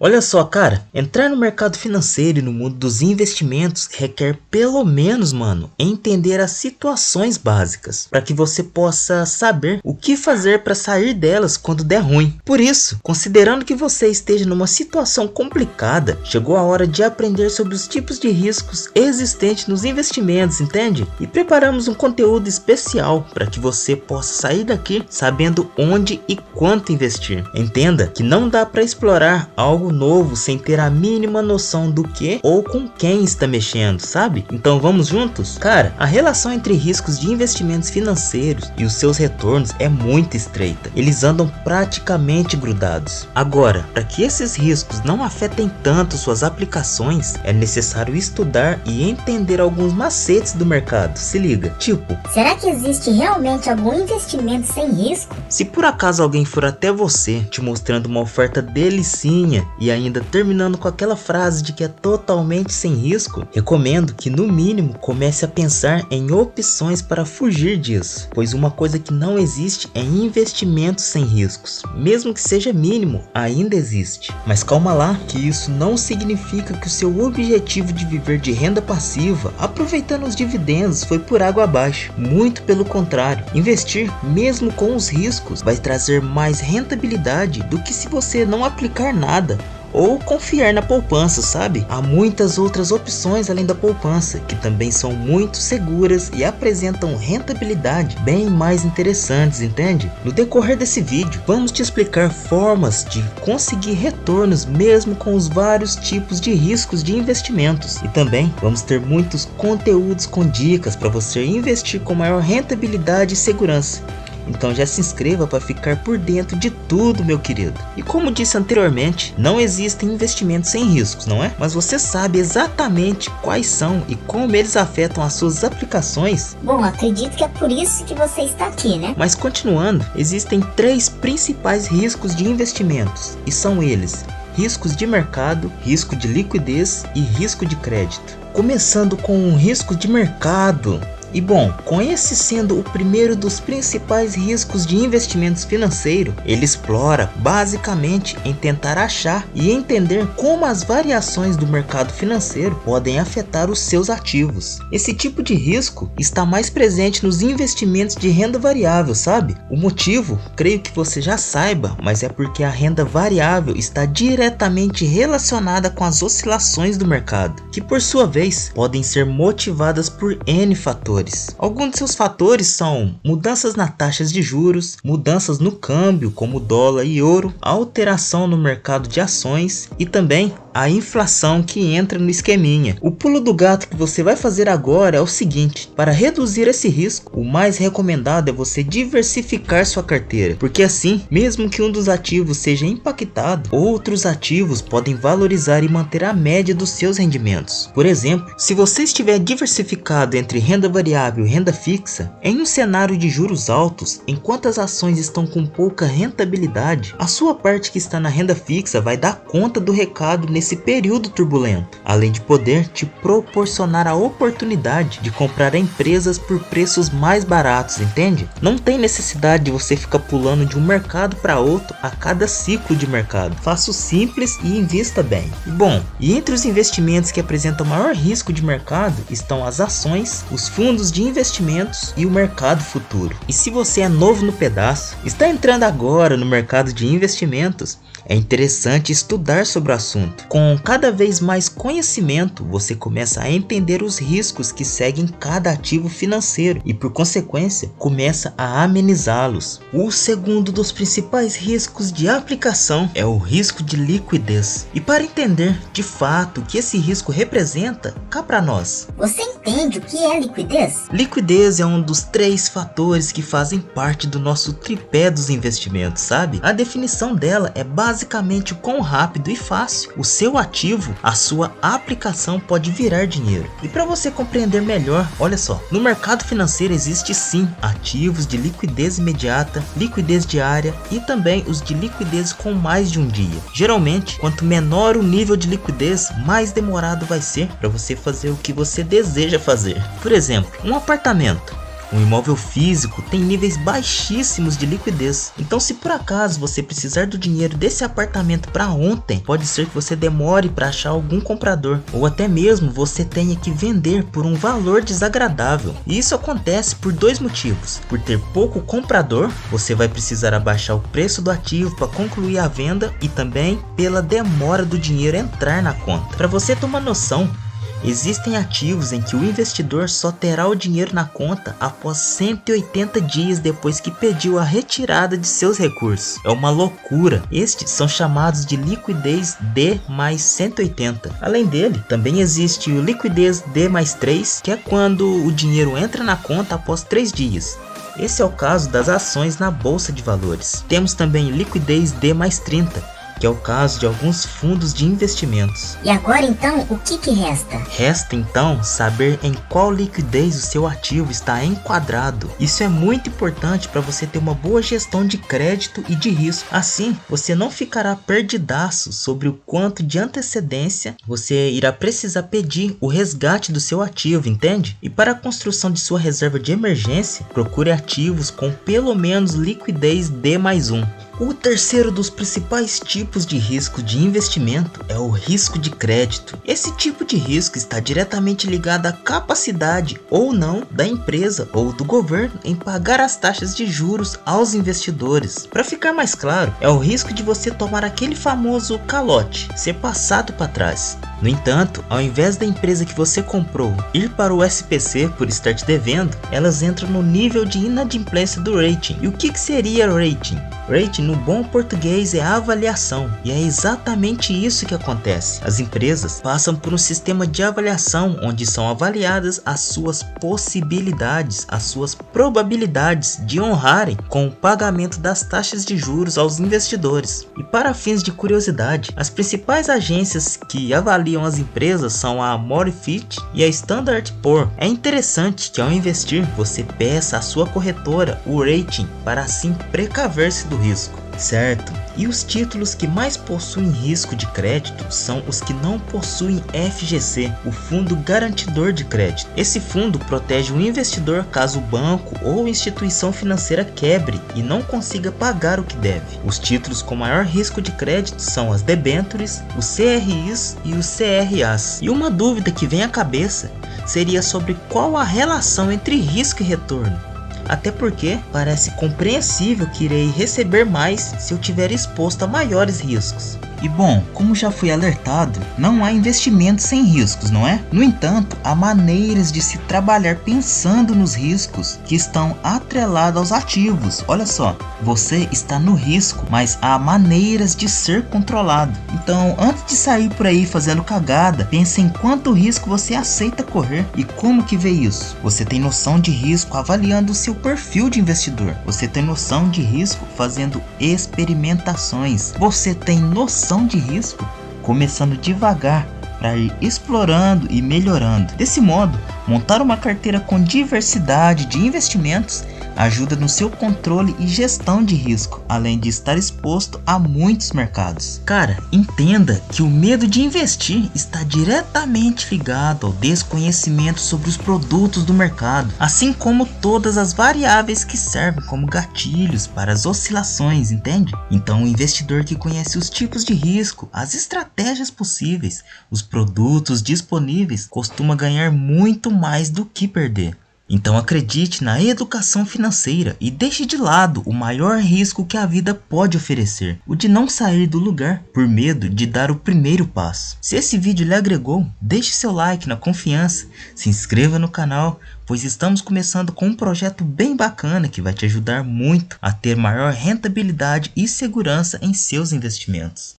Olha só, cara, entrar no mercado financeiro e no mundo dos investimentos requer pelo menos, mano, entender as situações básicas, para que você possa saber o que fazer para sair delas quando der ruim. Por isso, considerando que você esteja numa situação complicada, chegou a hora de aprender sobre os tipos de riscos existentes nos investimentos, entende? E preparamos um conteúdo especial para que você possa sair daqui sabendo onde e quanto investir. Entenda que não dá para explorar algo novo sem ter a mínima noção do que ou com quem está mexendo, sabe? Então vamos juntos? Cara, a relação entre riscos de investimentos financeiros e os seus retornos é muito estreita. Eles andam praticamente grudados. Agora, para que esses riscos não afetem tanto suas aplicações, é necessário estudar e entender alguns macetes do mercado. Se liga, tipo, será que existe realmente algum investimento sem risco? Se por acaso alguém for até você te mostrando uma oferta delicinha e ainda terminando com aquela frase de que é totalmente sem risco, recomendo que no mínimo comece a pensar em opções para fugir disso, pois uma coisa que não existe é investimento sem riscos. Mesmo que seja mínimo, ainda existe. Mas calma lá, que isso não significa que o seu objetivo de viver de renda passiva, aproveitando os dividendos, foi por água abaixo. Muito pelo contrário, investir mesmo com os riscos vai trazer mais rentabilidade do que se você não aplicar nada ou confiar na poupança, sabe? Há muitas outras opções além da poupança, que também são muito seguras e apresentam rentabilidade bem mais interessantes, entende? No decorrer desse vídeo, vamos te explicar formas de conseguir retornos mesmo com os vários tipos de riscos de investimentos. E também vamos ter muitos conteúdos com dicas para você investir com maior rentabilidade e segurança. Então já se inscreva para ficar por dentro de tudo, meu querido. E como disse anteriormente, não existem investimentos sem riscos, não é? Mas você sabe exatamente quais são e como eles afetam as suas aplicações? Bom, acredito que é por isso que você está aqui, né? Mas continuando, existem 3 principais riscos de investimentos, e são eles: riscos de mercado, risco de liquidez e risco de crédito. Começando com o risco de mercado. E bom, com esse sendo o primeiro dos principais riscos de investimentos financeiros, ele explora basicamente em tentar achar e entender como as variações do mercado financeiro podem afetar os seus ativos. Esse tipo de risco está mais presente nos investimentos de renda variável, sabe? O motivo, creio que você já saiba, mas é porque a renda variável está diretamente relacionada com as oscilações do mercado, que por sua vez podem ser motivadas por N fatores. Alguns de seus fatores são mudanças nas taxas de juros, mudanças no câmbio como dólar e ouro, alteração no mercado de ações e também a inflação que entra no esqueminha. O pulo do gato que você vai fazer agora é o seguinte: para reduzir esse risco, o mais recomendado é você diversificar sua carteira, porque assim, mesmo que um dos ativos seja impactado, outros ativos podem valorizar e manter a média dos seus rendimentos. Por exemplo, se você estiver diversificado entre renda variável e renda fixa, em um cenário de juros altos, enquanto as ações estão com pouca rentabilidade, a sua parte que está na renda fixa vai dar conta do recado nesse período turbulento, além de poder te proporcionar a oportunidade de comprar empresas por preços mais baratos, entende? Não tem necessidade de você ficar pulando de um mercado para outro a cada ciclo de mercado. Faça o simples e invista bem. Bom, e entre os investimentos que apresentam maior risco de mercado estão as ações, os fundos de investimentos e o mercado futuro. E se você é novo no pedaço, está entrando agora no mercado de investimentos, é interessante estudar sobre o assunto. Com cada vez mais conhecimento, você começa a entender os riscos que seguem cada ativo financeiro e, por consequência, começa a amenizá-los. O segundo dos principais riscos de aplicação é o risco de liquidez. E para entender de fato o que esse risco representa, cá para nós. Você entende o que é liquidez? Liquidez é um dos 3 fatores que fazem parte do nosso tripé dos investimentos, sabe? A definição dela é basicamente quão rápido e fácil o seu ativo, a sua aplicação pode virar dinheiro. E para você compreender melhor, olha só, no mercado financeiro existe sim ativos de liquidez imediata, liquidez diária e também os de liquidez com mais de um dia. Geralmente, quanto menor o nível de liquidez, mais demorado vai ser para você fazer o que você deseja fazer. Por exemplo, um apartamento. Um imóvel físico tem níveis baixíssimos de liquidez. Então, se por acaso você precisar do dinheiro desse apartamento para ontem, pode ser que você demore para achar algum comprador, ou até mesmo você tenha que vender por um valor desagradável. E isso acontece por dois motivos: por ter pouco comprador, você vai precisar abaixar o preço do ativo para concluir a venda, e também pela demora do dinheiro entrar na conta. Para você ter uma noção, existem ativos em que o investidor só terá o dinheiro na conta após 180 dias depois que pediu a retirada de seus recursos. É uma loucura. Estes são chamados de liquidez D mais 180. Além dele, também existe o liquidez D mais 3, que é quando o dinheiro entra na conta após 3 dias. Esse é o caso das ações na bolsa de valores. Temos também liquidez D mais 30, que é o caso de alguns fundos de investimentos. E agora então, o que resta? Resta então saber em qual liquidez o seu ativo está enquadrado. Isso é muito importante para você ter uma boa gestão de crédito e de risco. Assim, você não ficará perdidaço sobre o quanto de antecedência você irá precisar pedir o resgate do seu ativo, entende? E para a construção de sua reserva de emergência, procure ativos com pelo menos liquidez D mais 1. O terceiro dos principais tipos de risco de investimento é o risco de crédito. Esse tipo de risco está diretamente ligado à capacidade ou não da empresa ou do governo em pagar as taxas de juros aos investidores. Para ficar mais claro, é o risco de você tomar aquele famoso calote, ser passado para trás. No entanto, ao invés da empresa que você comprou ir para o SPC por estar te devendo, elas entram no nível de inadimplência do rating. E o que seria rating? Rating, no bom português, é avaliação, e é exatamente isso que acontece. As empresas passam por um sistema de avaliação onde são avaliadas as suas possibilidades, as suas probabilidades de honrarem com o pagamento das taxas de juros aos investidores. E para fins de curiosidade, as principais agências que avaliam as empresas são a Morfit e a Standard Poor's. É interessante que ao investir, você peça à sua corretora o rating para assim precaver-se do risco, certo? E os títulos que mais possuem risco de crédito são os que não possuem FGC, o Fundo Garantidor de Crédito. Esse fundo protege o investidor caso o banco ou instituição financeira quebre e não consiga pagar o que deve. Os títulos com maior risco de crédito são as debêntures, os CRIs e os CRAs. E uma dúvida que vem à cabeça seria sobre qual a relação entre risco e retorno. Até porque parece compreensível que irei receber mais se eu tiver exposto a maiores riscos. E bom, como já fui alertado, não há investimento sem riscos, não é? No entanto, há maneiras de se trabalhar pensando nos riscos que estão atrelados aos ativos. Olha só, você está no risco, mas há maneiras de ser controlado. Então, antes de sair por aí fazendo cagada, pense em quanto risco você aceita correr e como que vê isso. Você tem noção de risco avaliando o seu perfil de investidor. Você tem noção de risco fazendo experimentações. Você tem noção de risco começando devagar para ir explorando e melhorando. Desse modo, montar uma carteira com diversidade de investimentos ajuda no seu controle e gestão de risco, além de estar exposto a muitos mercados. Cara, entenda que o medo de investir está diretamente ligado ao desconhecimento sobre os produtos do mercado, assim como todas as variáveis que servem como gatilhos para as oscilações, entende? Então, o investidor que conhece os tipos de risco, as estratégias possíveis, os produtos disponíveis, costuma ganhar muito mais do que perder. Então acredite na educação financeira e deixe de lado o maior risco que a vida pode oferecer, o de não sair do lugar por medo de dar o primeiro passo. Se esse vídeo lhe agregou, deixe seu like na confiança, se inscreva no canal, pois estamos começando com um projeto bem bacana que vai te ajudar muito a ter maior rentabilidade e segurança em seus investimentos.